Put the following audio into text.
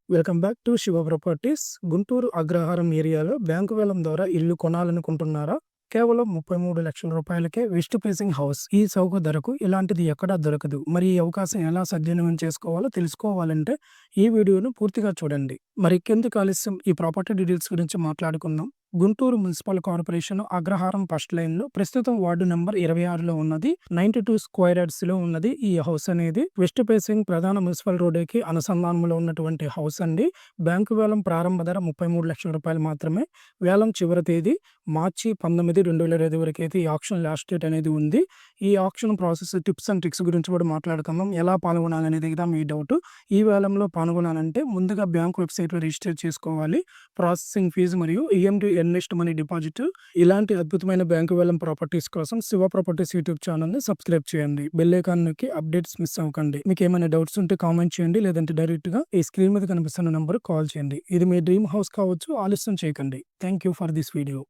Welcome back to Shiva properties. Guntur Agraharam ఏరియాలో bank వేలం ద్వారా ఇల్లు కొనాలనుకుంటున్నారా? కేవలం 33,00,000 రూపాయలకే వెస్ట్ ఫేసింగ్ హౌస్. ఈ చౌక ధరకు ఇలాంటిది ఎక్కడా దొరకదు. మరి ఈ అవకాశం ఎలా సద్వినియోగం చేసుకోవాలో తెలుసుకోవాలంటే ఈ వీడియోను పూర్తిగా చూడండి. మరి ఇంకెందుకు ఆలస్యం, ఈ ప్రాపర్టీ డీటెయిల్స్ గురించి మాట్లాడుకుందాం. గుంటూరు మున్సిపల్ కార్పొరేషన్ అగ్రహారం ఫస్ట్ లైన్‌లో ప్రస్తుతం వార్డు నంబర్ 26లో ఉన్నది. 92 స్క్వేర్ యార్డ్స్‌లో ఉన్నది ఈ హౌస్ అనేది. వెస్ట్ ఫేసింగ్ ప్రధాన మున్సిపల్ రోడ్డుకి అనుసంధానంలో ఉన్నటువంటి హౌస్ అండి. బ్యాంకు వేలం ప్రారంభ ధర 33,00,000 రూపాయలు మాత్రమే. వేలం చివరి తేదీ మార్చి 19, 2025 వరకైతే ఈ ఆక్షన్ లాస్ట్ డేట్ అనేది ఉంది. ఈ auction process tips and tricks గురించి కూడా మాట్లాడుకుందాం. ఎలా పాల్గొనాలనేది కదా మీ డౌట్. ఈ వేలంలో పాల్గొనాలంటే ముందుగా బ్యాంక్ వెబ్‌సైట్‌లో రిజిస్టర్ చేసుకోవాలి. ప్రాసెసింగ్ ఫీజు మరియు ఈఎంటీ ఎర్నెస్ట్ మనీ డిపాజిట్. ఇలాంటి అద్భుతమైన బ్యాంకు వేలం ప్రాపర్టీస్ కోసం శివ ప్రాపర్టీస్ యూట్యూబ్ ఛానల్‌ని సబ్స్క్రైబ్ చేయండి. బెల్ ఐకాన్ నొక్కి అప్డేట్స్ మిస్ అవ్వకండి. మీకు ఏమైనా డౌట్స్ ఉంటే కామెంట్ చేయండి, లేదంటే డైరెక్ట్‌గా ఈ స్క్రీన్ మీద కనిపిస్తున్న నంబర్‌కి కాల్ చేయండి. ఇది మీ డ్రీమ్ హౌస్ కావచ్చు. ఆలస్యం చేయకండి. Thank you for this video.